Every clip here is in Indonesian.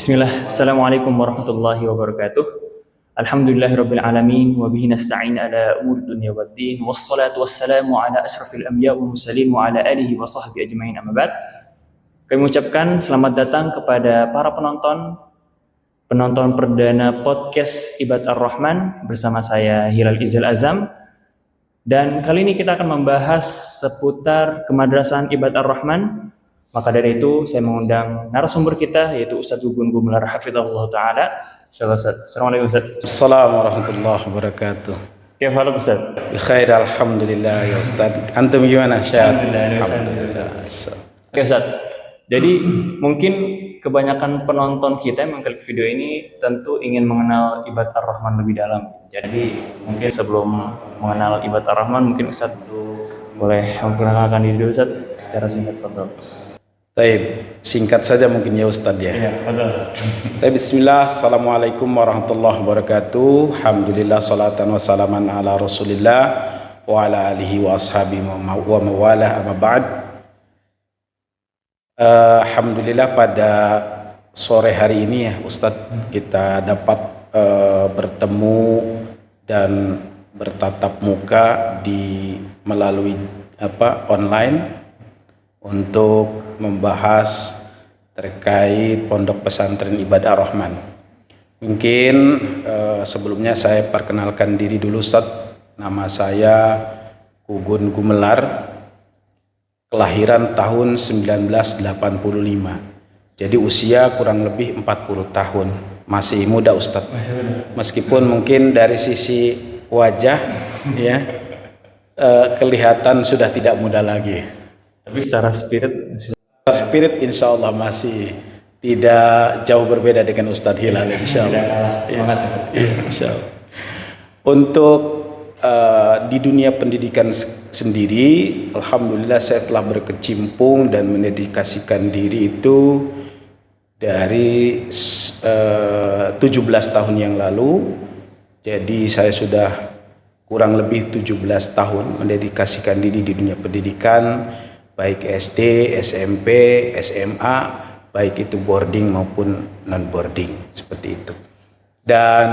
Bismillah, Assalamualaikum warahmatullahi wabarakatuh. Alhamdulillahirabbil alamin wa bihi nasta'in ala umuri dunya waddin wassalatu wassalamu ala asyrafil anbiya wal mursalin wa ala alihi wa sahbihi ajmain amma ba'd. Kami ucapkan selamat datang kepada para penonton perdana podcast Ibad Ar-Rahman bersama saya Hilal Izal Azam. Dan kali ini kita akan membahas seputar kemadrasahan Ibad Ar-Rahman. Maka dari itu saya mengundang narasumber kita yaitu Ustadz Gugun Gumelar hafizahullah taala. Insyaallah Ustadz. Assalamualaikum Ustadz. Assalamualaikum warahmatullahi wabarakatuh. Kaifa haluk Ustadz? Bikhair alhamdulillah ya Ustadz. Antum gimana? Syahad? Alhamdulillah. Oke Ustadz. Jadi mungkin kebanyakan penonton kita yang mengklik video ini tentu ingin mengenal Ibad Ar-Rahman lebih dalam. Jadi mungkin sebelum mengenal Ibad Ar-Rahman mungkin Ustadz boleh memperkenalkan diri dulu Ustadz secara singkat betul. Baik, singkat saja mungkin ya Ustadz ya. Iya, betul. Bismillah, assalamualaikum warahmatullahi wabarakatuh. Alhamdulillah, salatan wa salaman ala rasulillah wa ala alihi wa ashabihi wa mawalah amma ba'd. Alhamdulillah pada sore hari ini ya Ustadz kita dapat bertemu dan bertatap muka melalui online untuk membahas terkait Pondok Pesantren Ibad Ar-Rahman. Mungkin sebelumnya saya perkenalkan diri dulu Ustaz. Nama saya Gugun Gumelar, kelahiran tahun 1985. Jadi usia kurang lebih 40 tahun. Masih muda Ustaz. Meskipun mungkin dari sisi wajah ya kelihatan sudah tidak muda lagi. Tapi secara spirit insya Allah masih tidak jauh berbeda dengan Ustadz Hilal insya Allah. Semangat insya Allah. Untuk di dunia pendidikan sendiri, alhamdulillah saya telah berkecimpung dan mendedikasikan diri itu dari 17 tahun yang lalu. Jadi saya sudah kurang lebih 17 tahun mendedikasikan diri di dunia pendidikan, baik SD, SMP, SMA, baik itu boarding maupun non-boarding, seperti itu. Dan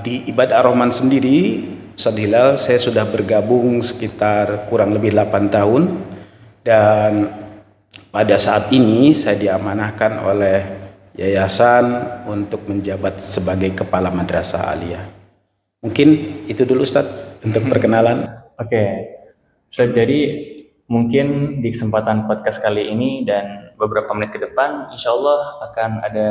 di Ibad Ar-Rahman sendiri, Ustadz Hilal, saya sudah bergabung sekitar kurang lebih 8 tahun. Dan pada saat ini saya diamanahkan oleh yayasan untuk menjabat sebagai kepala madrasah aliyah. Mungkin itu dulu Ustadz untuk perkenalan. Oke. Ustadz, jadi mungkin di kesempatan podcast kali ini dan beberapa menit ke depan, insya Allah akan ada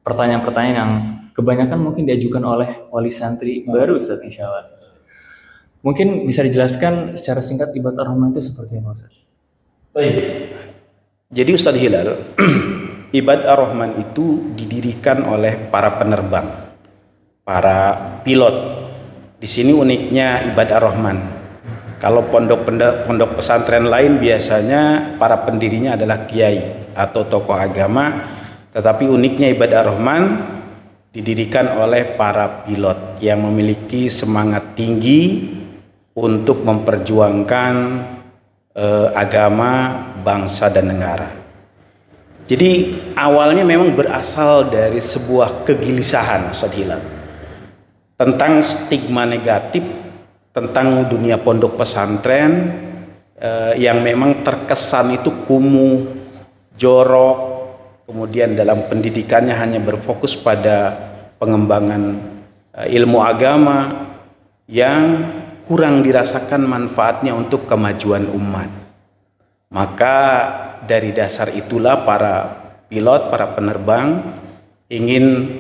pertanyaan-pertanyaan yang kebanyakan mungkin diajukan oleh wali santri baru Ustaz, insya Allah. Mungkin bisa dijelaskan secara singkat Ibad Ar-Rahman itu seperti apa Ustaz? Baik. Jadi Ustaz Hilal, Ibad Ar-Rahman itu didirikan oleh para penerbang, para pilot. Di sini uniknya Ibad Ar-Rahman. Kalau pondok pesantren lain biasanya para pendirinya adalah kiai atau tokoh agama, tetapi uniknya Ibad Ar-Rahman didirikan oleh para pilot yang memiliki semangat tinggi untuk memperjuangkan agama, bangsa dan negara. Jadi awalnya memang berasal dari sebuah kegelisahan Ustadz Hilal tentang stigma negatif tentang dunia pondok pesantren yang memang terkesan itu kumuh, jorok, kemudian dalam pendidikannya hanya berfokus pada pengembangan ilmu agama yang kurang dirasakan manfaatnya untuk kemajuan umat. Maka dari dasar itulah para pilot, para penerbang ingin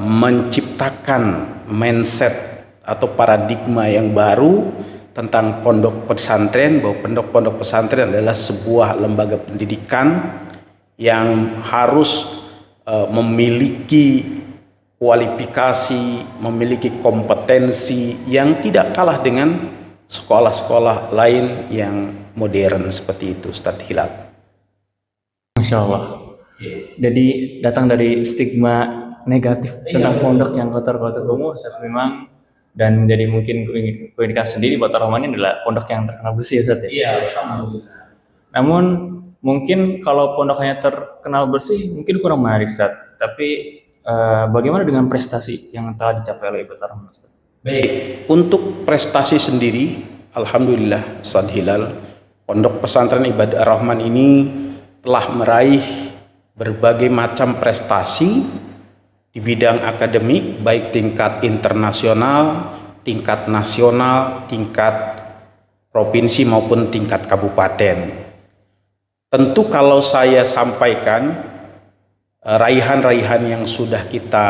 menciptakan mindset atau paradigma yang baru tentang pondok pesantren, bahwa pondok pesantren adalah sebuah lembaga pendidikan yang harus memiliki kualifikasi, memiliki kompetensi yang tidak kalah dengan sekolah-sekolah lain yang modern seperti itu Ustadz Hilal. Masya Allah. Jadi datang dari stigma negatif tentang pondok yang kotor-kotor kumuh, Ustadz, memang. Dan jadi mungkin komunikasi sendiri buat Ar-Rahman ini adalah pondok yang terkenal bersih Ustaz ya? Iya, alhamdulillah. Namun mungkin kalau pondoknya terkenal bersih mungkin kurang menarik Ustaz. Tapi bagaimana dengan prestasi yang telah dicapai oleh Ibad Ar-Rahman, Ustaz? Baik, untuk prestasi sendiri, alhamdulillah Ustaz Hilal, Pondok Pesantren Ibad Ar-Rahman ini telah meraih berbagai macam prestasi di bidang akademik, baik tingkat internasional, tingkat nasional, tingkat provinsi maupun tingkat kabupaten. Tentu kalau saya sampaikan raihan-raihan yang sudah kita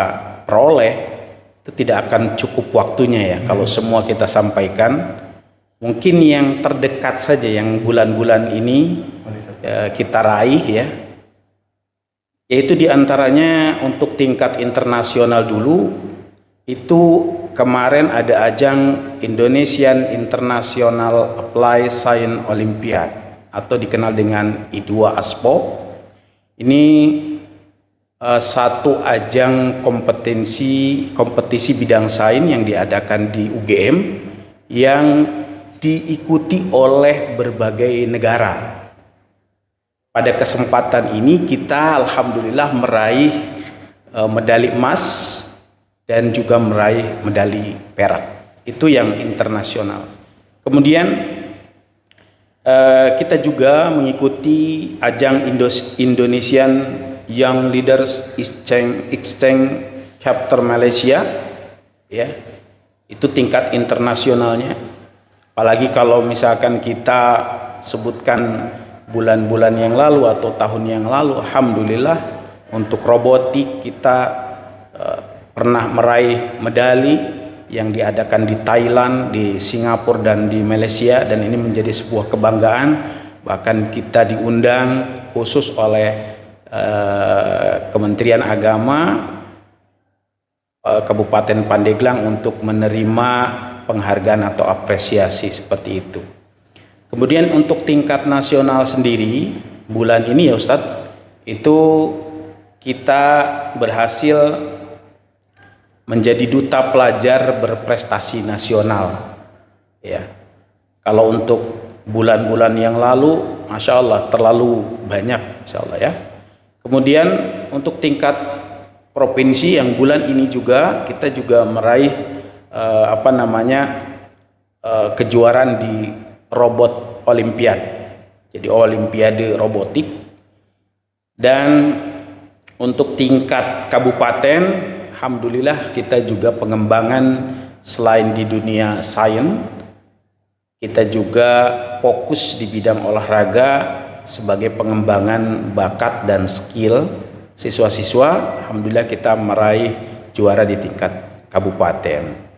peroleh, itu tidak akan cukup waktunya ya kalau semua kita sampaikan. Mungkin yang terdekat saja yang bulan-bulan ini kita raih ya, yaitu diantaranya untuk tingkat internasional dulu. Itu kemarin ada ajang Indonesian International Applied Science Olympiad atau dikenal dengan I2 ASPO. Ini satu ajang kompetisi bidang sains yang diadakan di UGM yang diikuti oleh berbagai negara. Pada kesempatan ini kita alhamdulillah meraih medali emas dan juga meraih medali perak. Itu yang internasional. Kemudian kita juga mengikuti ajang Indonesian Young Leaders Exchange Chapter Malaysia, ya, itu tingkat internasionalnya. Apalagi kalau misalkan kita sebutkan bulan-bulan yang lalu atau tahun yang lalu, alhamdulillah untuk robotik kita pernah meraih medali yang diadakan di Thailand, di Singapura dan di Malaysia, dan ini menjadi sebuah kebanggaan. Bahkan kita diundang khusus oleh Kementerian Agama Kabupaten Pandeglang untuk menerima penghargaan atau apresiasi seperti itu. Kemudian untuk tingkat nasional sendiri, bulan ini ya Ustadz, itu kita berhasil menjadi duta pelajar berprestasi nasional. Ya, kalau untuk bulan-bulan yang lalu, masya Allah terlalu banyak, masya Allah ya. Kemudian untuk tingkat provinsi yang bulan ini juga kita juga meraih kejuaraan di robot olimpiad, jadi olimpiade robotik. Dan untuk tingkat kabupaten, alhamdulillah kita juga pengembangan selain di dunia sains, kita juga fokus di bidang olahraga sebagai pengembangan bakat dan skill siswa-siswa. Alhamdulillah kita meraih juara di tingkat kabupaten.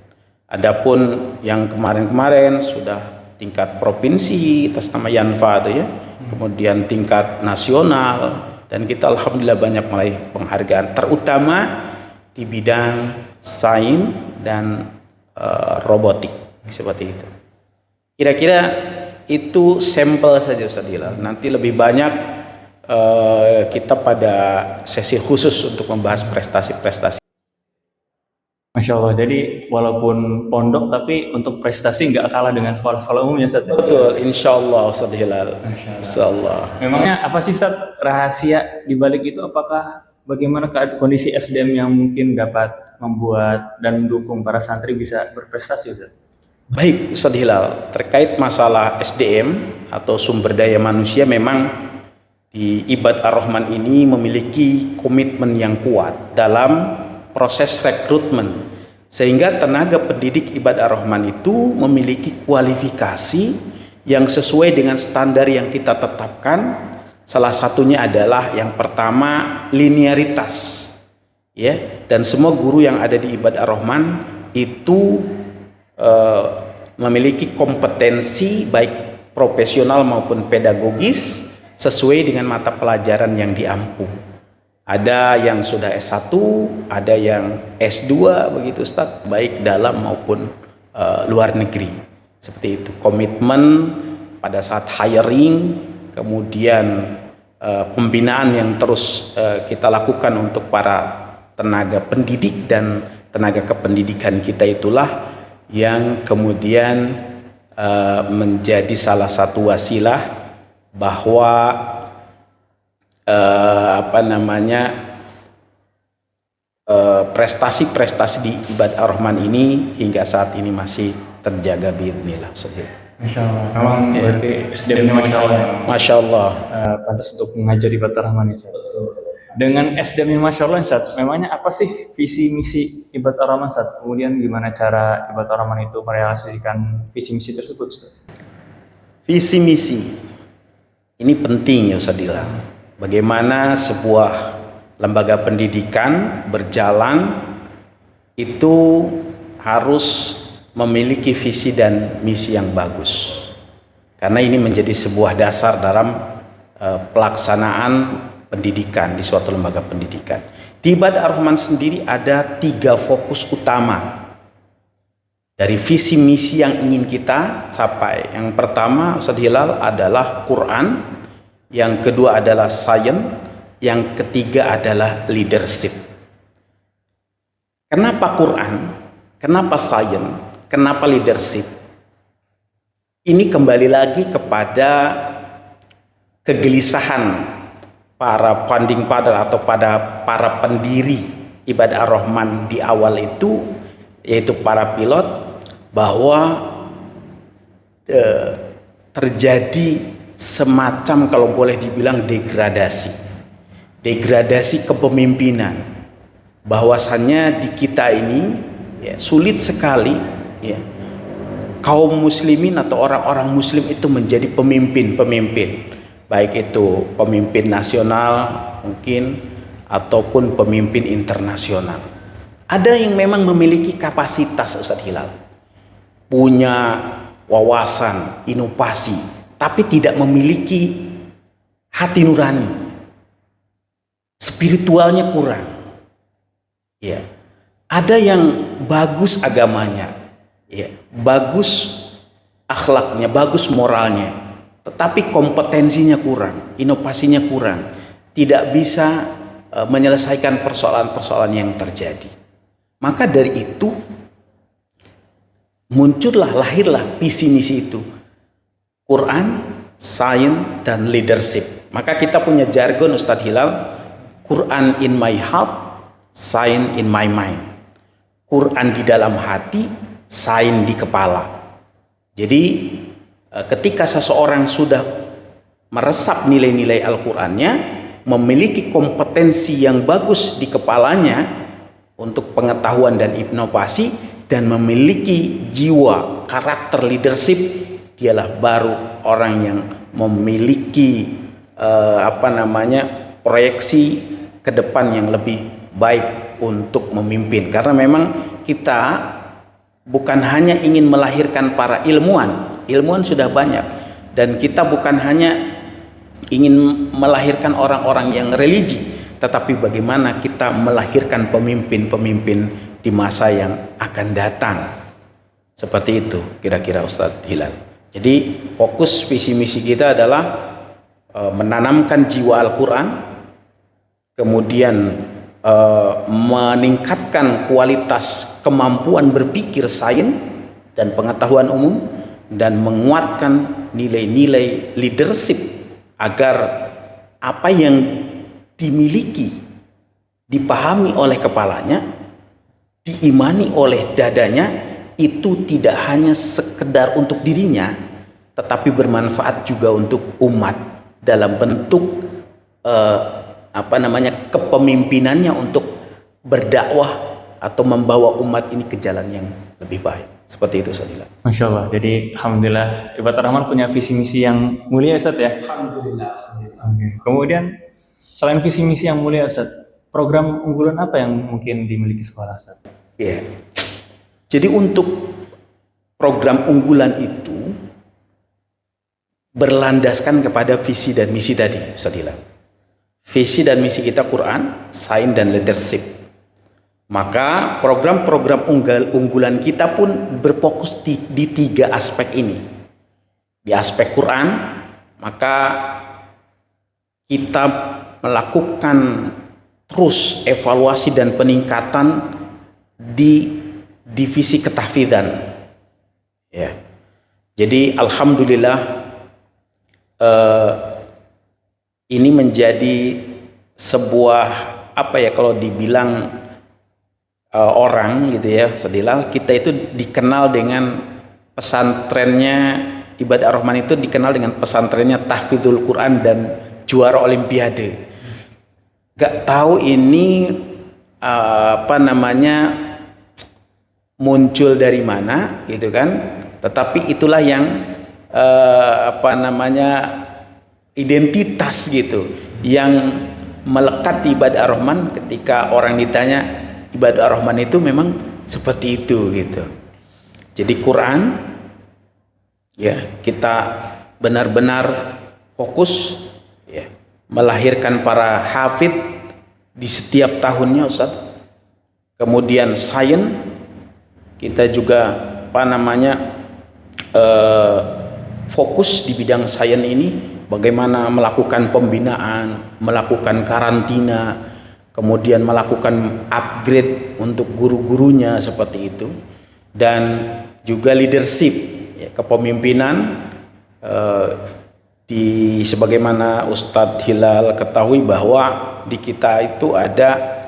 Adapun yang kemarin-kemarin sudah tingkat provinsi atas nama Yanfa itu ya, kemudian tingkat nasional, dan kita alhamdulillah banyak meraih penghargaan terutama di bidang sains dan robotik seperti itu. Kira-kira itu sampel saja Ustaz Hilal. Nanti lebih banyak kita pada sesi khusus untuk membahas prestasi-prestasi. Masya Allah, jadi walaupun pondok tapi untuk prestasi nggak kalah dengan sekolah-sekolah umumnya, Ustaz. Betul, insya Allah Ustaz Hilal. Insya Allah. Memangnya apa sih Ustaz rahasia di balik itu? Apakah bagaimana kondisi SDM yang mungkin dapat membuat dan mendukung para santri bisa berprestasi, Ustaz? Baik Ustaz Hilal, terkait masalah SDM atau sumber daya manusia, memang di Ibad Ar-Rahman ini memiliki komitmen yang kuat dalam proses rekrutmen, sehingga tenaga pendidik Ibad Ar-Rahman itu memiliki kualifikasi yang sesuai dengan standar yang kita tetapkan. Salah satunya adalah yang pertama linearitas, ya, dan semua guru yang ada di Ibad Ar-Rahman itu memiliki kompetensi baik profesional maupun pedagogis sesuai dengan mata pelajaran yang diampu. Ada yang sudah S1, ada yang S2 begitu Ustaz, baik dalam maupun luar negeri. Seperti itu. Komitmen pada saat hiring, kemudian pembinaan yang terus kita lakukan untuk para tenaga pendidik dan tenaga kependidikan kita, itulah yang kemudian menjadi salah satu wasilah bahwa prestasi-prestasi di ibadah Ar-Rahman ini hingga saat ini masih terjaga biidznillah. Masya Allah, memang berarti SDM-nya Masya Allah ya. Masya Allah. Pantas untuk mengajar ibadah Rahman ya Ustaz. Dengan SDM-nya Masya Allah Ustaz, memangnya apa sih visi misi ibadah Rahman Ustaz? Kemudian gimana cara ibadah Rahman itu merealisasikan visi misi tersebut Ustaz? Visi misi ini penting ya Ustaz Dila. Bagaimana sebuah lembaga pendidikan berjalan itu harus memiliki visi dan misi yang bagus, karena ini menjadi sebuah dasar dalam pelaksanaan pendidikan di suatu lembaga pendidikan. Di ibadah Ar-Rahman sendiri ada 3 fokus utama dari visi misi yang ingin kita capai. Yang pertama Ustaz Hilal adalah Quran, yang kedua adalah sains, yang ketiga adalah leadership. Kenapa Quran? Kenapa sains? Kenapa leadership? Ini kembali lagi kepada kegelisahan para founding father atau pada para pendiri ibadah Ar-Rahman di awal itu, yaitu para pilot, bahwa terjadi semacam, kalau boleh dibilang, degradasi kepemimpinan, bahwasannya di kita ini ya, sulit sekali ya, kaum muslimin atau orang-orang muslim itu menjadi pemimpin, baik itu pemimpin nasional mungkin ataupun pemimpin internasional. Ada yang memang memiliki kapasitas Ustadz Hilal, punya wawasan, inovasi, tapi tidak memiliki hati nurani, spiritualnya kurang. Ya, ada yang bagus agamanya, ya, bagus akhlaknya, bagus moralnya, tetapi kompetensinya kurang, inovasinya kurang, tidak bisa menyelesaikan persoalan-persoalan yang terjadi. Maka dari itu lahirlah visi misi itu, Quran, sains, dan leadership. Maka kita punya jargon Ustadz Hilal, Quran in my heart, sains in my mind. Quran di dalam hati, sains di kepala. Jadi ketika seseorang sudah meresap nilai-nilai Al-Qur'annya, memiliki kompetensi yang bagus di kepalanya untuk pengetahuan dan inovasi, dan memiliki jiwa karakter leadership, dialah baru orang yang memiliki proyeksi ke depan yang lebih baik untuk memimpin. Karena memang kita bukan hanya ingin melahirkan para ilmuwan sudah banyak, dan kita bukan hanya ingin melahirkan orang-orang yang religi, tetapi bagaimana kita melahirkan pemimpin-pemimpin di masa yang akan datang. Seperti itu kira-kira Ustadz Hilal. Jadi fokus visi misi kita adalah menanamkan jiwa Al-Quran, kemudian meningkatkan kualitas kemampuan berpikir sains dan pengetahuan umum, dan menguatkan nilai-nilai leadership agar apa yang dimiliki dipahami oleh kepalanya, diimani oleh dadanya, itu tidak hanya sekedar untuk dirinya, tetapi bermanfaat juga untuk umat dalam bentuk kepemimpinannya untuk berdakwah atau membawa umat ini ke jalan yang lebih baik. Seperti itu Ustaz. Masya Allah. Jadi alhamdulillah ibadah Rahman punya visi misi yang mulia Ustaz ya. Alhamdulillah. Oke. Kemudian selain visi misi yang mulia Ustaz, program unggulan apa yang mungkin dimiliki sekolah Ustaz? Ya. Jadi untuk program unggulan itu berlandaskan kepada visi dan misi tadi Ustaz. Visi dan misi kita Quran, sains, dan leadership. Maka program-program unggulan kita pun berfokus di 3 aspek ini. Di aspek Quran, maka kita melakukan terus evaluasi dan peningkatan di divisi ketahfidzan. Ya. Jadi alhamdulillah ini menjadi sebuah kalau dibilang orang gitu ya Ustaz Hilal, kita itu dikenal dengan pesantrennya Ibadah Ar-Rahman, itu dikenal dengan pesantrennya tahfidzul Quran dan juara olimpiade. Gak tahu ini muncul dari mana gitu kan, tetapi itulah yang identitas gitu yang melekat di Ibadah Ar-Rahman. Ketika orang ditanya Ibadah Ar-Rahman itu memang seperti itu gitu. Jadi Quran ya, kita benar-benar fokus ya, melahirkan para hafid di setiap tahunnya Ustaz. Kemudian sains, kita juga fokus di bidang sains ini, bagaimana melakukan pembinaan, melakukan karantina, kemudian melakukan upgrade untuk guru-gurunya seperti itu, dan juga leadership ya, kepemimpinan. Sebagaimana Ustadz Hilal ketahui bahwa di kita itu ada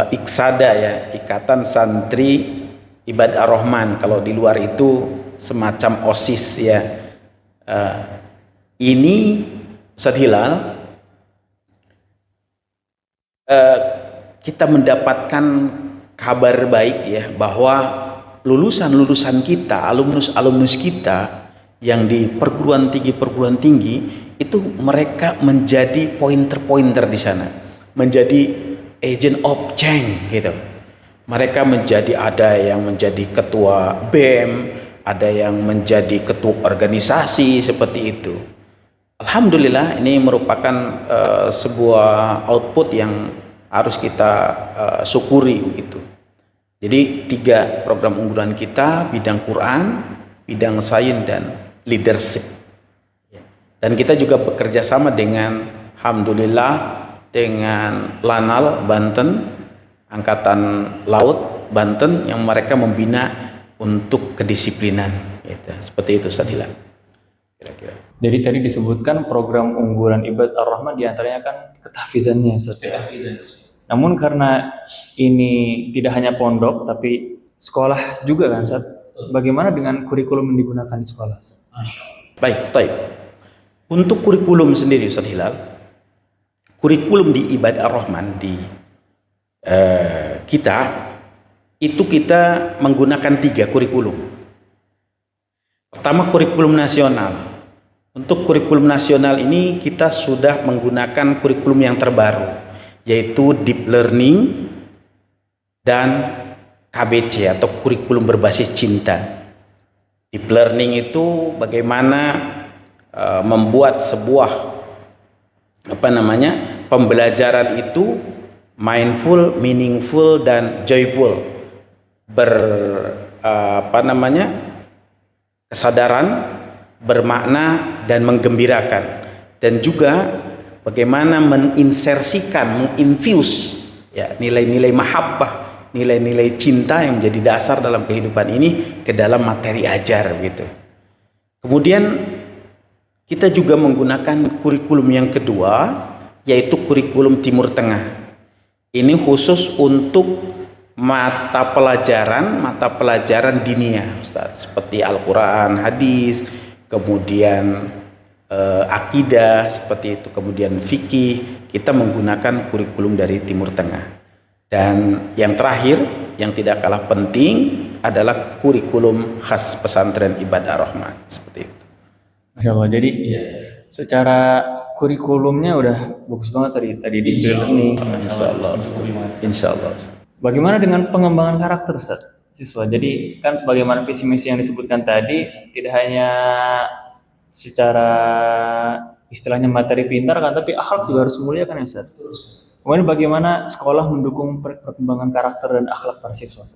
Iksada ya, Ikatan Santri Ibadah Ar-Rahman. Kalau di luar itu semacam OSIS ya. Ini Ustadz Hilal, kita mendapatkan kabar baik ya, bahwa lulusan-lulusan kita, alumnus kita yang di perguruan tinggi itu mereka menjadi pointer-pointer di sana, menjadi agent of change gitu. Mereka ada yang menjadi ketua BEM, ada yang menjadi ketua organisasi seperti itu. Alhamdulillah, ini merupakan sebuah output yang harus kita syukuri begitu. Jadi 3 program unggulan kita, bidang Quran, bidang sains, dan leadership. Dan kita juga bekerja sama dengan alhamdulillah dengan Lanal Banten, Angkatan Laut Banten, yang mereka membina untuk kedisiplinan gitu. Seperti itu Ustaz Hilal kira-kira. Jadi tadi disebutkan program unggulan Ibadah Ar-Rahman diantaranya kan ketahfizannya Ustaz. Namun karena ini tidak hanya pondok tapi sekolah juga kan Ustaz, bagaimana dengan kurikulum yang digunakan di sekolah Ustaz? Baik. Untuk kurikulum sendiri Ustaz Hilal, kurikulum di Ibadah Ar-Rahman di kita menggunakan 3 kurikulum. Pertama, kurikulum nasional. Untuk kurikulum nasional ini kita sudah menggunakan kurikulum yang terbaru, yaitu Deep Learning dan KBC atau kurikulum berbasis cinta. Deep Learning itu bagaimana membuat sebuah pembelajaran itu mindful, meaningful, dan joyful, kesadaran, bermakna, dan menggembirakan. Dan juga bagaimana menginfuse ya, nilai-nilai mahabbah, nilai-nilai cinta yang menjadi dasar dalam kehidupan ini ke dalam materi ajar gitu. Kemudian kita juga menggunakan kurikulum yang kedua, yaitu kurikulum Timur Tengah. Ini khusus untuk mata pelajaran dinia Ustaz, seperti Al-Quran, hadis, kemudian akidah seperti itu, kemudian fikih. Kita menggunakan kurikulum dari Timur Tengah. Dan yang terakhir, yang tidak kalah penting adalah kurikulum khas pesantren Ibadah Ar-Rahman seperti itu. Masya Allah, jadi secara kurikulumnya udah bagus banget tadi di learning. Insya Allah. Bagaimana dengan pengembangan karakter Ustaz siswa? Jadi kan sebagaimana visi misi yang disebutkan tadi, tidak hanya secara istilahnya materi pintar kan, tapi akhlak juga harus mulia kan ya Ustaz? Kemudian bagaimana sekolah mendukung perkembangan karakter dan akhlak para siswa?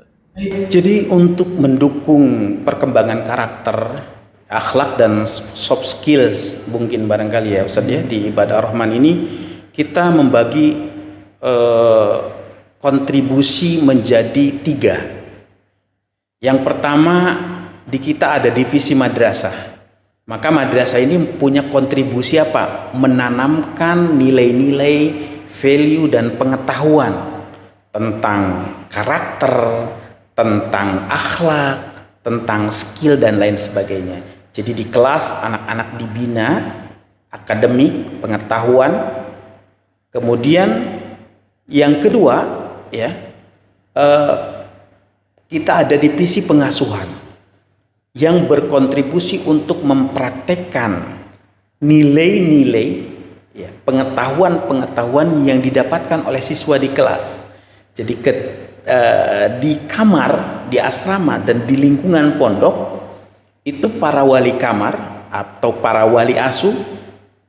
Jadi untuk mendukung perkembangan karakter, akhlak, dan soft skills mungkin barangkali ya Ustaz ya, di Ibadah Ar-Rahman ini kita membagi kontribusi menjadi 3. Yang pertama, di kita ada divisi madrasah. Maka madrasah ini punya kontribusi apa? Menanamkan nilai-nilai, value, dan pengetahuan tentang karakter, tentang akhlak, tentang skill dan lain sebagainya. Jadi di kelas anak-anak dibina akademik, pengetahuan. Kemudian yang kedua ya, kita ada divisi pengasuhan yang berkontribusi untuk mempraktekkan nilai-nilai ya, pengetahuan-pengetahuan yang didapatkan oleh siswa di kelas. Jadi di kamar, di asrama dan di lingkungan pondok itu para wali kamar atau para wali asuh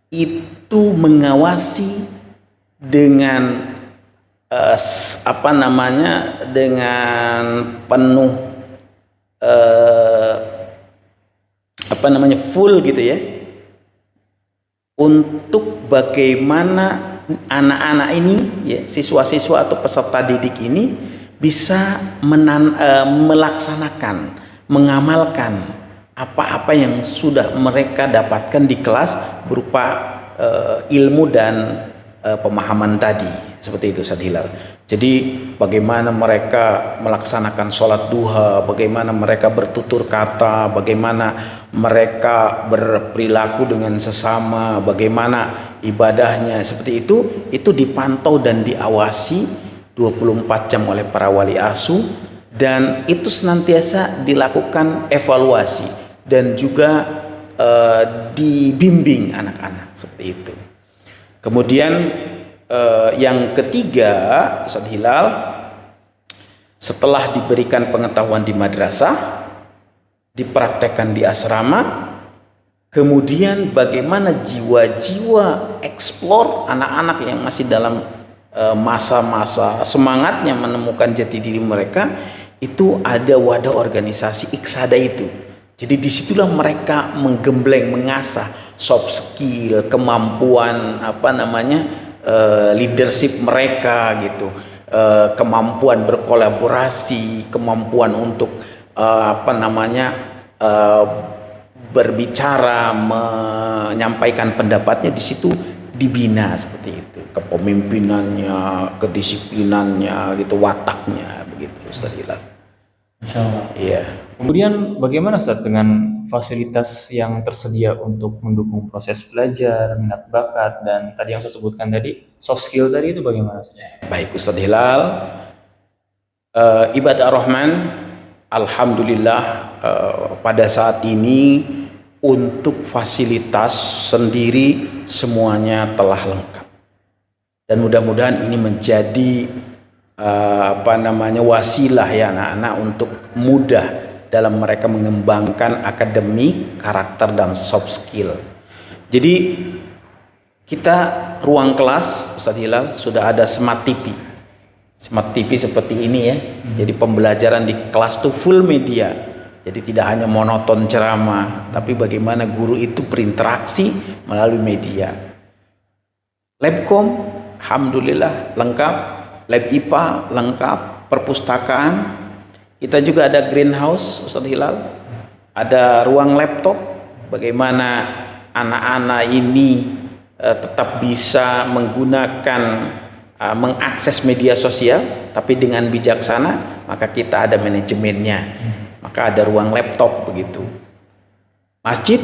itu mengawasi dengan dengan penuh full gitu ya, untuk bagaimana anak-anak ini ya, siswa-siswa atau peserta didik ini bisa melaksanakan, mengamalkan apa-apa yang sudah mereka dapatkan di kelas berupa ilmu dan pemahaman tadi, seperti itu Ustaz Hilal. Jadi bagaimana mereka melaksanakan sholat duha, bagaimana mereka bertutur kata, bagaimana mereka berperilaku dengan sesama, bagaimana ibadahnya, seperti itu dipantau dan diawasi 24 jam oleh para wali asuh, dan itu senantiasa dilakukan evaluasi dan juga dibimbing anak-anak seperti itu. Kemudian yang ketiga Ustaz Hilal, setelah diberikan pengetahuan di madrasah, dipraktekkan di asrama, kemudian bagaimana jiwa-jiwa eksplor anak-anak yang masih dalam masa-masa semangatnya menemukan jati diri mereka, itu ada wadah organisasi Iksada itu. Jadi disitulah mereka menggembleng, mengasah soft skill, kemampuan leadership mereka gitu, kemampuan berkolaborasi, kemampuan untuk berbicara, menyampaikan pendapatnya, di situ dibina seperti itu, kepemimpinannya, kedisiplinannya gitu, wataknya begitu Ustaz Hilal. Masya Allah. Iya. Kemudian bagaimana Ustaz dengan fasilitas yang tersedia untuk mendukung proses belajar, minat bakat, dan tadi yang saya sebutkan tadi, soft skill tadi itu bagaimana Ustaz? Baik Ustaz Hilal, ibadah Rahman, alhamdulillah pada saat ini untuk fasilitas sendiri semuanya telah lengkap, dan mudah-mudahan ini menjadi wasilah ya anak-anak untuk mudah dalam mereka mengembangkan akademik, karakter, dan soft skill. Jadi kita ruang kelas Ustaz Hilal sudah ada smart TV seperti ini ya. Jadi pembelajaran di kelas tuh full media. Jadi tidak hanya monoton ceramah, tapi bagaimana guru itu berinteraksi melalui media. Labcom alhamdulillah lengkap, lab IPA lengkap, perpustakaan kita juga ada greenhouse Ustaz Hilal, ada ruang laptop, bagaimana anak-anak ini tetap bisa menggunakan mengakses media sosial tapi dengan bijaksana, maka kita ada manajemennya, maka ada ruang laptop begitu. Masjid,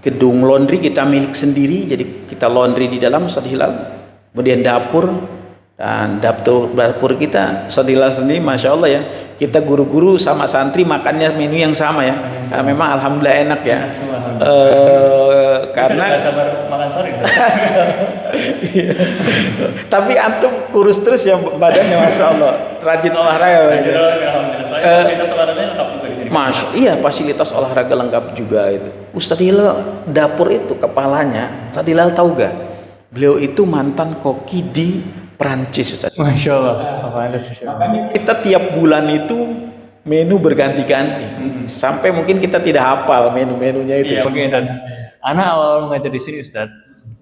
gedung laundry kita milik sendiri, jadi kita laundry di dalam Ustaz Hilal. Kemudian dapur, dan dapur kita Ustaz Hilal sendiri, Masya Allah ya, kita guru-guru sama santri makannya menu yang sama ya, karena memang alhamdulillah enak ya. Karena sabar makan sore. tapi antum kurus terus ya badannya, Masya Allah, rajin olahraga. Fasilitas olahraganya lengkap juga di sini. Iya, fasilitas olahraga lengkap juga itu. Ustaz Hilal dapur itu kepalanya, Ustaz Hilal tahu gak? Beliau itu mantan koki di Perancis Ustaz. Masya Allah. Makanya kita tiap bulan itu menu berganti-ganti, sampai mungkin kita tidak hafal menu-menunya itu. Iya, oke. Dan anak awal mengajar di sini Ustaz,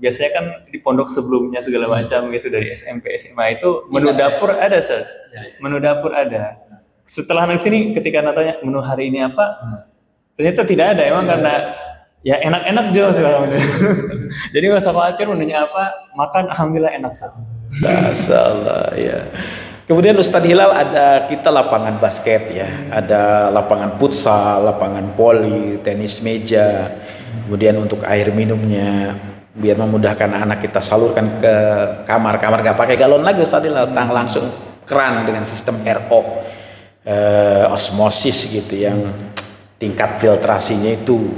biasanya kan di pondok sebelumnya segala macam gitu, dari SMP SMA itu menu dapur ada Ustaz. Menu dapur ada. Setelah anak sini ketika anak tanya menu hari ini apa, ternyata tidak ada, emang karena ya enak-enak juga segala macam. Jadi nggak usah khawatir menunya apa, makan alhamdulillah enak Ustaz. Masyaallah ya. Kemudian Ustadz Hilal ada kita lapangan basket ya, ada lapangan futsal, lapangan voli, tenis meja. Kemudian untuk air minumnya biar memudahkan anak kita salurkan ke kamar gak pakai galon lagi Ustadz Hilal, langsung keran dengan sistem RO osmosis gitu yang tingkat filtrasinya itu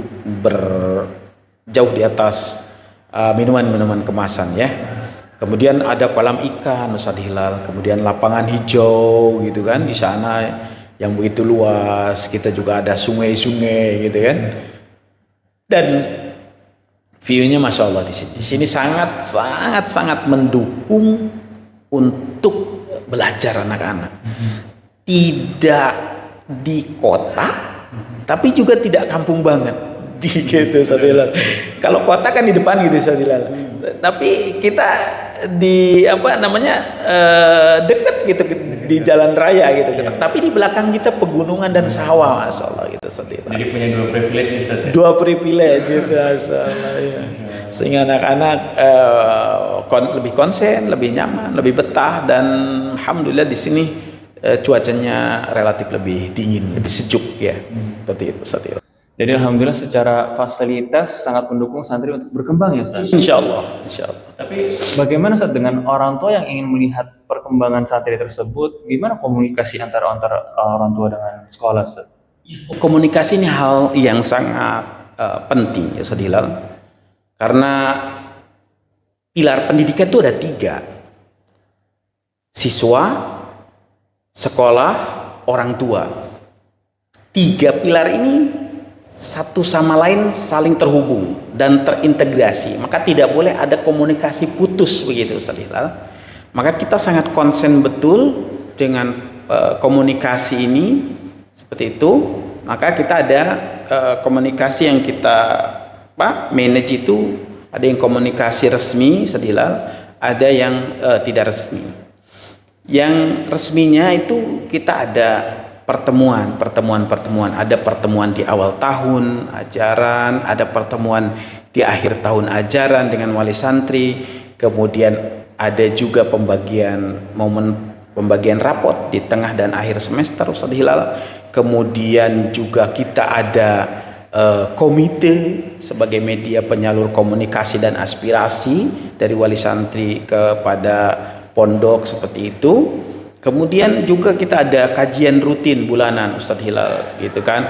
jauh di atas minuman-minuman kemasan ya. Kemudian ada kolam ikan Ustadz Hilal, kemudian lapangan hijau gitu kan di sana yang begitu luas. Kita juga ada sungai-sungai gitu kan. Dan view-nya Masya Allah di sini. Di sini sangat mendukung untuk belajar anak-anak. Tidak di kota, tapi juga tidak kampung banget. Gitu Ustadz Hilal. Kalau kota kan di depan gitu Ustadz Hilal. Tapi kita di dekat gitu di jalan raya gitu. Tapi di belakang kita pegunungan dan sawah Masya Allah gitu Ustadz Hilal. Jadi punya dua privilege Ustadz ya? Dua privilege gitu Masya Allah ya. Sehingga anak-anak lebih konsen, lebih nyaman, lebih betah, dan alhamdulillah di sini cuacanya relatif lebih dingin, lebih sejuk ya. Seperti itu Ustadz Hilal. Jadi alhamdulillah secara fasilitas sangat mendukung santri untuk berkembang ya Ustaz. Insya Allah. Tapi bagaimana Ustaz dengan orang tua yang ingin melihat perkembangan santri tersebut? Gimana komunikasi antara orang tua dengan sekolah Ustaz? Komunikasi ini hal yang sangat penting ya Ustaz Hilal. Karena pilar pendidikan itu ada 3. Siswa, sekolah, orang tua. 3 pilar ini satu sama lain saling terhubung dan terintegrasi, maka tidak boleh ada komunikasi putus begitu Ustaz Hilal. Maka kita sangat konsen betul dengan komunikasi ini seperti itu. Maka kita ada komunikasi yang kita manage itu, ada yang komunikasi resmi Ustaz Hilal, ada yang tidak resmi. Yang resminya itu kita ada pertemuan, ada pertemuan di awal tahun ajaran, ada pertemuan di akhir tahun ajaran dengan wali santri, kemudian ada juga pembagian rapot di tengah dan akhir semester Ustadz Hilal. Kemudian juga kita ada komite sebagai media penyalur komunikasi dan aspirasi dari wali santri kepada pondok seperti itu. Kemudian juga kita ada kajian rutin bulanan Ustadz Hilal gitu kan,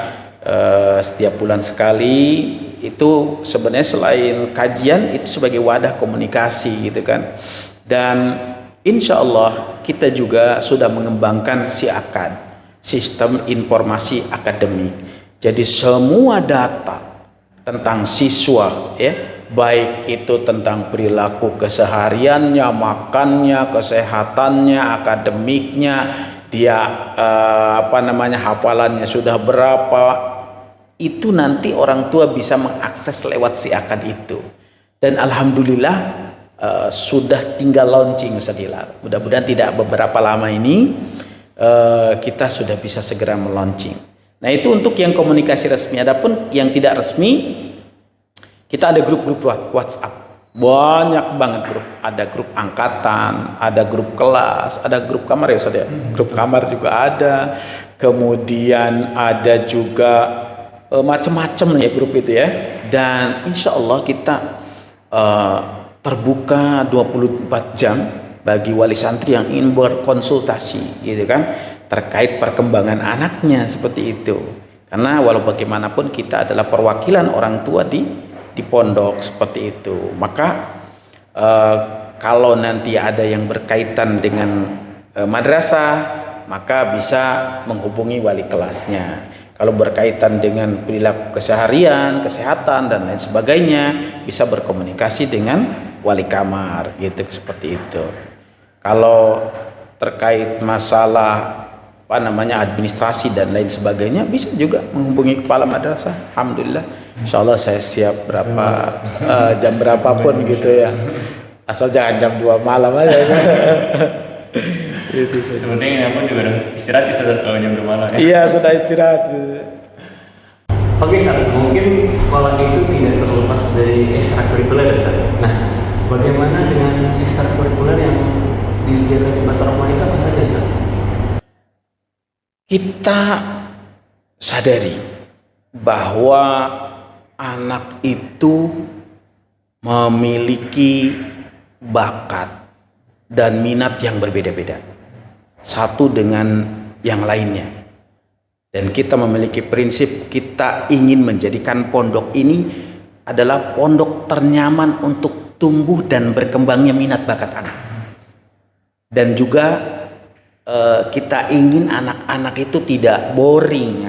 setiap bulan sekali. Itu sebenarnya selain kajian itu sebagai wadah komunikasi gitu kan. Dan insya Allah kita juga sudah mengembangkan SIAKAD, sistem informasi akademik. Jadi semua data tentang siswa ya, baik itu tentang perilaku kesehariannya, makannya, kesehatannya, akademiknya, dia hafalannya sudah berapa, itu nanti orang tua bisa mengakses lewat SIAKAD itu. Dan alhamdulillah sudah tinggal launching Ustadz Hilal. Mudah-mudahan tidak beberapa lama ini kita sudah bisa segera melaunching. Nah itu untuk yang komunikasi resmi. Adapun yang tidak resmi, kita ada grup-grup WhatsApp, banyak banget grup. Ada grup angkatan, ada grup kelas, ada grup kamar ya Ustaz ya. Grup kamar juga ada. Kemudian ada juga macam-macam ya grup itu ya. Dan insya Allah kita terbuka 24 jam bagi wali santri yang ingin berkonsultasi gitu kan, terkait perkembangan anaknya seperti itu. Karena walau bagaimanapun kita adalah perwakilan orang tua di pondok seperti itu. Maka kalau nanti ada yang berkaitan dengan madrasah, maka bisa menghubungi wali kelasnya. Kalau berkaitan dengan perilaku keseharian, kesehatan dan lain sebagainya, bisa berkomunikasi dengan wali kamar gitu, seperti itu. Kalau terkait masalah administrasi dan lain sebagainya, bisa juga menghubungi kepala madrasah. Alhamdulillah, insyaallah saya siap jam berapapun gitu ya, asal jangan jam 2 malam aja. Itu sebenarnya pun juga udah istirahat bisa kalau jam 2 malam ya. Iya, sudah istirahat. Oke Ustaz, mungkin sekolah itu tidak terlepas dari ekstrakurikuler Ustaz. Nah, bagaimana dengan ekstrakurikuler yang disediakan di Bataroma itu apa saja Ustaz? kita sadari bahwa anak itu memiliki bakat dan minat yang berbeda-beda satu dengan yang lainnya, dan kita memiliki prinsip kita ingin menjadikan pondok ini adalah pondok ternyaman untuk tumbuh dan berkembangnya minat bakat anak. Dan juga kita ingin anak-anak itu tidak boring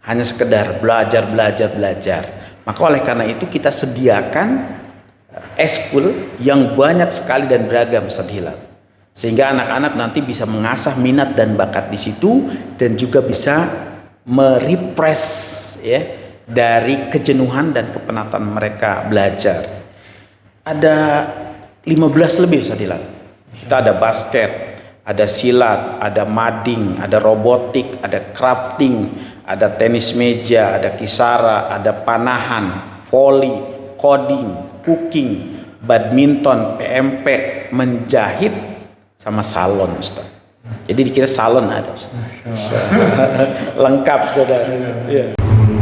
hanya sekedar belajar. Maka oleh karena itu kita sediakan eskul yang banyak sekali dan beragam, Ustaz Hilal, sehingga anak-anak nanti bisa mengasah minat dan bakat di situ dan juga bisa merepress ya dari kejenuhan dan kepenatan mereka belajar. Ada 15 lebih, Ustaz Hilal. Kita ada basket, ada silat, ada mading, ada robotik, ada crafting, ada tenis meja, ada kisara, ada panahan, volley, coding, cooking, badminton, PMP, menjahit, sama salon, Ustaz. Jadi di kita salon ada, Ustaz. Lengkap, saudara. Ya.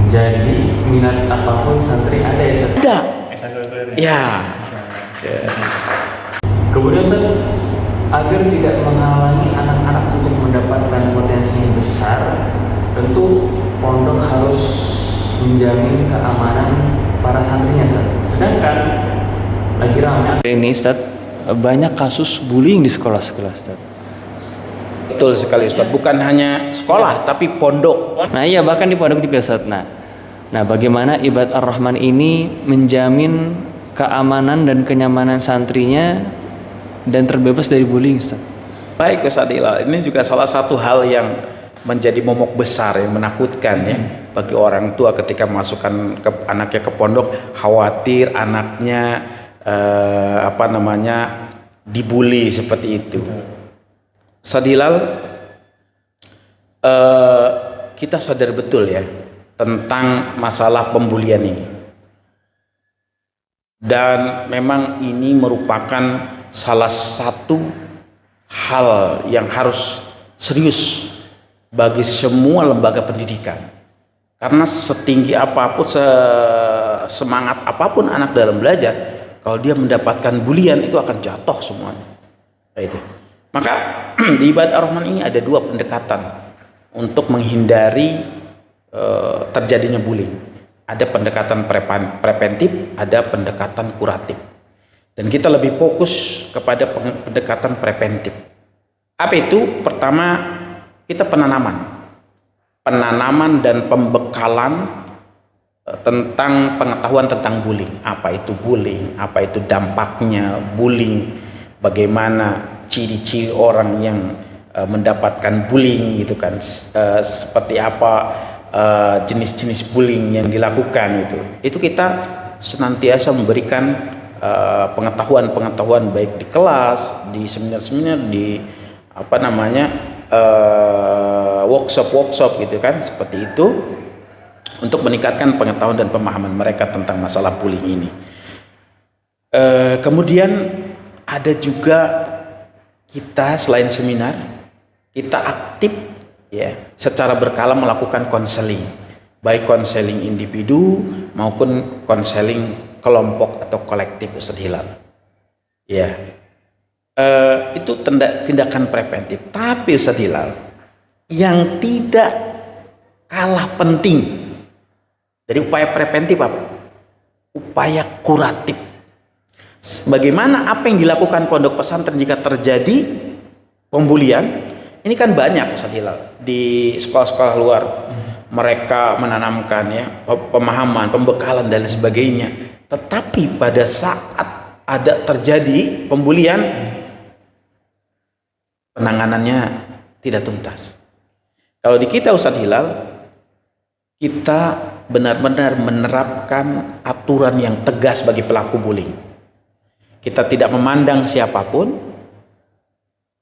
Jadi minat apapun santri ada ya, Ustaz? Ada. Ya. Kemudian Ustaz, agar tidak menghalangi anak-anak untuk mendapatkan potensi yang besar, tentu pondok harus menjamin keamanan para santrinya, Ustaz. Sedangkan lagi ramai ini, Ustaz, banyak kasus bullying di sekolah-sekolah, Ustaz. Betul sekali, Ustaz. Bukan hanya sekolah tapi pondok. Nah iya, bahkan di pondok juga, Ustaz. Nah bagaimana Ibad Ar-Rahman ini menjamin keamanan dan kenyamanan santrinya dan terbebas dari bullying, Ustaz? Baik, Ustaz Hilal, ini juga salah satu hal yang menjadi momok besar yang menakutkan ya bagi orang tua ketika masukkan anaknya ke pondok, khawatir anaknya dibully seperti itu. Ustaz Hilal, kita sadar betul ya tentang masalah pembulian ini, dan memang ini merupakan salah satu hal yang harus serius bagi semua lembaga pendidikan, karena setinggi apapun, semangat apapun anak dalam belajar, kalau dia mendapatkan bulian itu akan jatuh semuanya. Itu. Maka di Ibad Ar-Rahman ini ada dua pendekatan untuk menghindari terjadinya bullying. Ada pendekatan preventif, ada pendekatan kuratif. Dan kita lebih fokus kepada pendekatan preventif. Apa itu? Pertama, kita penanaman dan pembekalan tentang pengetahuan tentang bullying. Apa itu bullying? Apa itu dampaknya bullying? Bagaimana ciri-ciri orang yang mendapatkan bullying gitu kan? Seperti apa jenis-jenis bullying yang dilakukan itu kita senantiasa memberikan pengetahuan baik di kelas, di seminar-seminar, di workshop gitu kan, seperti itu, untuk meningkatkan pengetahuan dan pemahaman mereka tentang masalah bullying ini. Kemudian ada juga kita selain seminar, kita aktif ya secara berkala melakukan konseling, baik konseling individu maupun konseling kelompok atau kolektif, Ustaz Hilal. Ya, itu tindakan preventif. Tapi Ustaz Hilal, yang tidak kalah penting dari upaya preventif apa? Upaya kuratif. Bagaimana apa yang dilakukan pondok pesantren jika terjadi pembulian? Ini kan banyak, Ustaz Hilal, di sekolah-sekolah luar. Mereka menanamkan ya pemahaman, pembekalan dan sebagainya. Tetapi pada saat ada terjadi pembulian, penanganannya tidak tuntas. Kalau di kita, Ustaz Hilal, kita benar-benar menerapkan aturan yang tegas bagi pelaku bullying. Kita tidak memandang siapapun,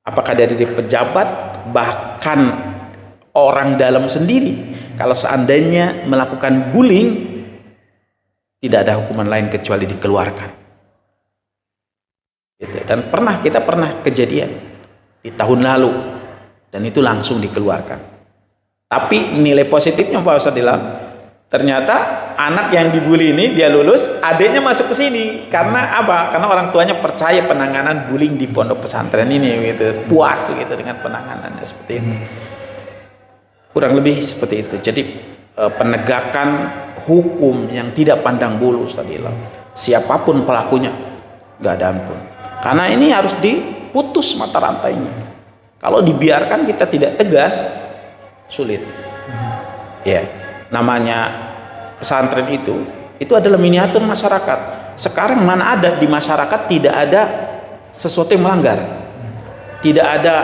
apakah dari pejabat, bahkan orang dalam sendiri. Kalau seandainya melakukan bullying, tidak ada hukuman lain kecuali dikeluarkan. Dan kita pernah kejadian di tahun lalu, dan itu langsung dikeluarkan. Tapi nilai positifnya Pak Ustadz Dilal, ternyata anak yang dibully ini dia lulus, adiknya masuk ke sini. Karena apa? Karena orang tuanya percaya penanganan bullying di pondok pesantren ini gitu. Puas gitu dengan penanganannya seperti itu. Kurang lebih seperti itu. Jadi penegakan hukum yang tidak pandang bulu Ustadz Dilal. Siapapun pelakunya nggak ada ampun. Karena ini harus diputus mata rantainya. Kalau dibiarkan kita tidak tegas, sulit. Ya, namanya pesantren itu adalah miniatur masyarakat. Sekarang mana ada di masyarakat tidak ada sesuatu yang melanggar, tidak ada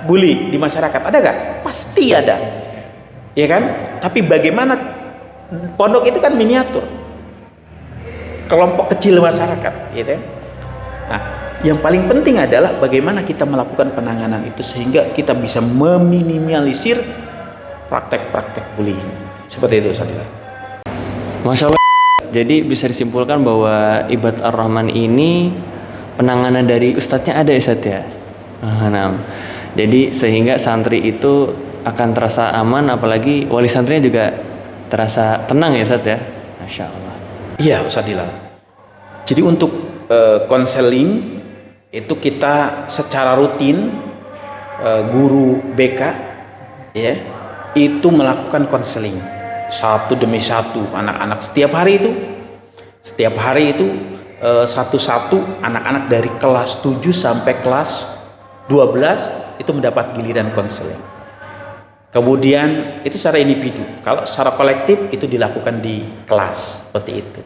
bully di masyarakat, ada gak? Pasti ada, ya kan? Tapi bagaimana pondok itu kan miniatur, kelompok kecil masyarakat, gitu kan? Nah, yang paling penting adalah bagaimana kita melakukan penanganan itu sehingga kita bisa meminimalisir praktek-praktek bullying seperti itu Ustaz. Masya Allah. Jadi bisa disimpulkan bahwa Ibadah Ar-Rahman ini penanganan dari ustadznya ada ya Ustaz ya. Nah, jadi sehingga santri itu akan terasa aman, apalagi wali santrinya juga terasa tenang ya Ustaz ya. Masya Allah. Iya Ustaz Dilal. Jadi untuk konseling itu kita secara rutin guru BK ya itu melakukan konseling satu demi satu anak-anak setiap hari itu satu-satu anak-anak dari kelas 7 sampai kelas 12 itu mendapat giliran konseling. Kemudian itu secara individu. Kalau secara kolektif itu dilakukan di kelas seperti itu.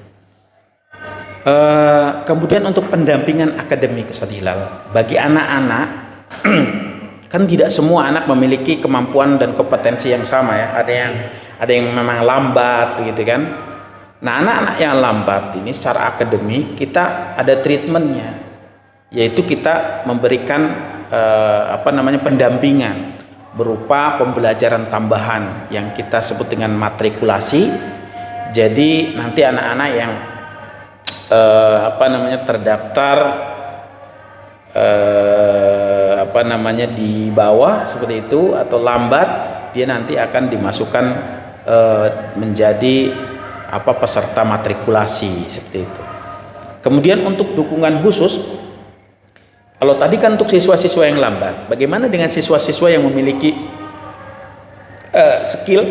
Kemudian untuk pendampingan akademik Ustaz Hilal bagi anak-anak kan tidak semua anak memiliki kemampuan dan kompetensi yang sama ya. Ada yang memang lambat gitu kan. Nah, anak-anak yang lambat ini secara akademik kita ada treatmentnya, yaitu kita memberikan pendampingan berupa pembelajaran tambahan yang kita sebut dengan matrikulasi. Jadi nanti anak-anak yang terdaftar di bawah seperti itu atau lambat, dia nanti akan dimasukkan menjadi peserta matrikulasi seperti itu. Kemudian untuk dukungan khusus, kalau tadi kan untuk siswa-siswa yang lambat, bagaimana dengan siswa-siswa yang memiliki skill,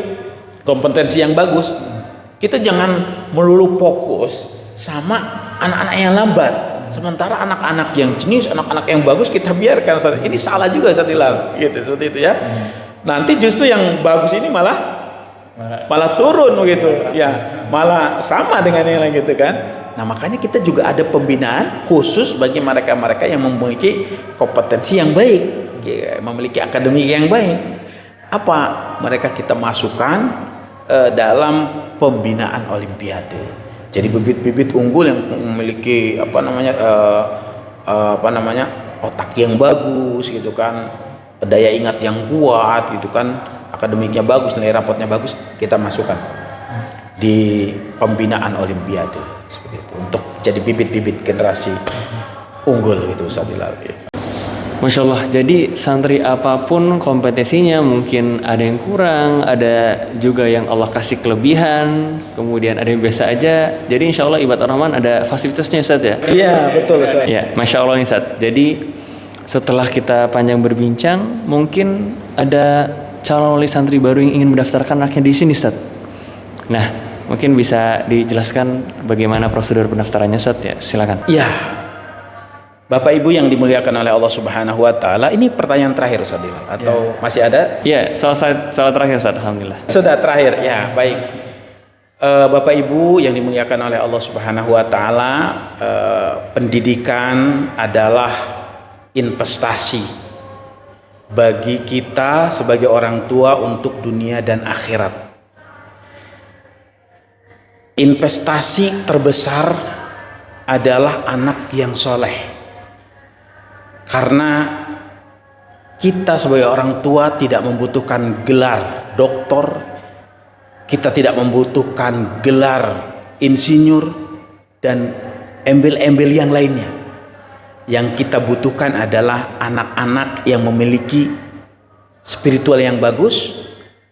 kompetensi yang bagus? Kita jangan melulu fokus sama anak-anak yang lambat, sementara anak-anak yang jenius, anak-anak yang bagus kita biarkan. Ini salah juga Ustaz Hilal, gitu seperti itu ya. Nanti justru yang bagus ini malah turun gitu ya, malah sama dengan yang lain gitu kan. Nah, makanya kita juga ada pembinaan khusus bagi mereka-mereka yang memiliki kompetensi yang baik, ya, memiliki akademik yang baik. Apa mereka kita masukkan dalam pembinaan olimpiade. Jadi bibit-bibit unggul yang memiliki otak yang bagus gitu kan, daya ingat yang kuat gitu kan, akademiknya bagus, nilai rapotnya bagus, kita masukkan di pembinaan olimpiade seperti itu untuk jadi bibit-bibit generasi unggul gitu Ustaz Bilal. Masya Allah, jadi santri apapun kompetensinya mungkin ada yang kurang, ada juga yang Allah kasih kelebihan, kemudian ada yang biasa aja. Jadi insya Allah Ibadah Ar-Rahman ada fasilitasnya Ustaz ya? Iya betul Ustaz. Ya, Masya Allah nih Ustaz. Jadi setelah kita panjang berbincang, mungkin ada calon wali santri baru yang ingin mendaftarkan anaknya di sini Ustaz. Nah, mungkin bisa dijelaskan bagaimana prosedur pendaftarannya Ustaz ya? Silakan. Iya. Bapak Ibu yang dimuliakan oleh Allah Subhanahu wa taala, ini pertanyaan terakhir Ustaz atau masih ada? Iya, soal terakhir Ustaz, alhamdulillah. Sudah terakhir. Ya, baik. Bapak Ibu yang dimuliakan oleh Allah Subhanahu wa taala, pendidikan adalah investasi bagi kita sebagai orang tua untuk dunia dan akhirat. Investasi terbesar adalah anak yang soleh. Karena kita sebagai orang tua tidak membutuhkan gelar doktor, kita tidak membutuhkan gelar insinyur dan embel-embel yang lainnya. Yang kita butuhkan adalah anak-anak yang memiliki spiritual yang bagus,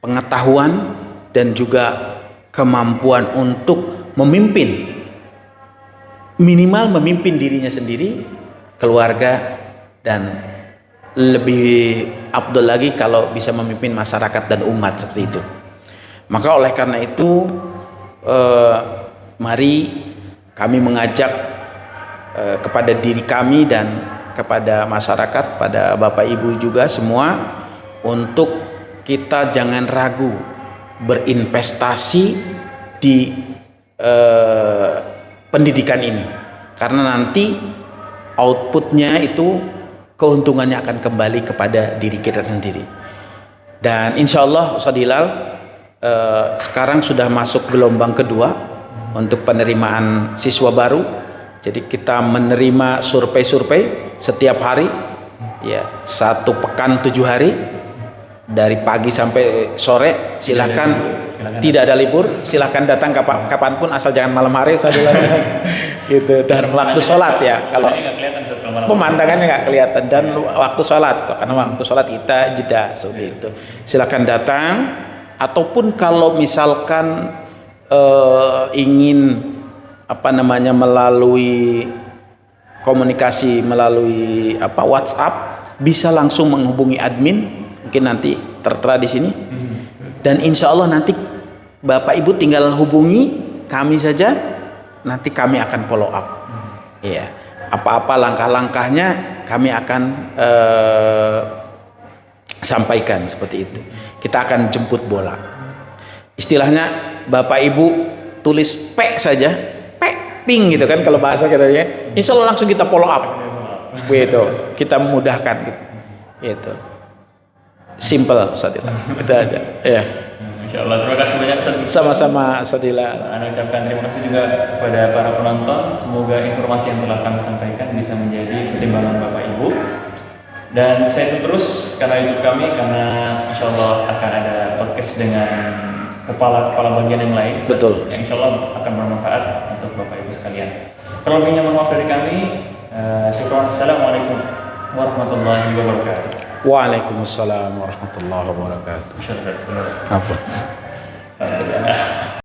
pengetahuan dan juga kemampuan untuk memimpin, minimal memimpin dirinya sendiri, keluarga, dan lebih afdol lagi kalau bisa memimpin masyarakat dan umat seperti itu. Maka oleh karena itu mari kami mengajak kepada diri kami dan kepada masyarakat, pada Bapak Ibu juga semua, untuk kita jangan ragu berinvestasi di pendidikan ini, karena nanti outputnya itu keuntungannya akan kembali kepada diri kita sendiri. Dan insya Allah Ustaz Hilal, sekarang sudah masuk gelombang kedua untuk penerimaan siswa baru. Jadi kita menerima survei-survei setiap hari, ya, 1 pekan 7 hari, dari pagi sampai sore. Silakan, tidak ada libur, silakan datang kapanpun, asal jangan malam hari saja gitu. Dan waktu sholat ya, kalau pemandangannya nggak kelihatan, dan waktu sholat, karena waktu sholat kita jeda seperti itu. Silakan datang, ataupun kalau misalkan ingin melalui komunikasi melalui WhatsApp, bisa langsung menghubungi admin, mungkin nanti tertera di sini. Dan insya Allah nanti Bapak Ibu tinggal hubungi kami saja, nanti kami akan follow up. Iya, apa-apa langkah-langkahnya kami akan sampaikan seperti itu. Kita akan jemput bola. Istilahnya Bapak Ibu tulis P saja, ting gitu kan kalau bahasa katanya, insya Allah langsung kita follow up gitu, kita memudahkan gitu. Simple Ustaz Hilal, itu aja ya. Insya Allah, terima kasih banyak Ustaz. Sama-sama Ustaz Hilal. Anda ucapkan terima kasih juga kepada para penonton. Semoga informasi yang telah kami sampaikan bisa menjadi pertimbangan Bapak Ibu, dan saya itu terus karena YouTube kami, karena insya Allah akan ada podcast dengan kepala bagian yang lain. Betul. Yang insya Allah akan bermanfaat untuk Bapak Ibu sekalian. Terlebihnya mohon maaf dari kami. Syukran. Assalamualaikum warahmatullahi wabarakatuh. Waalaikumsalam warahmatullahi wabarakatuh. Apa?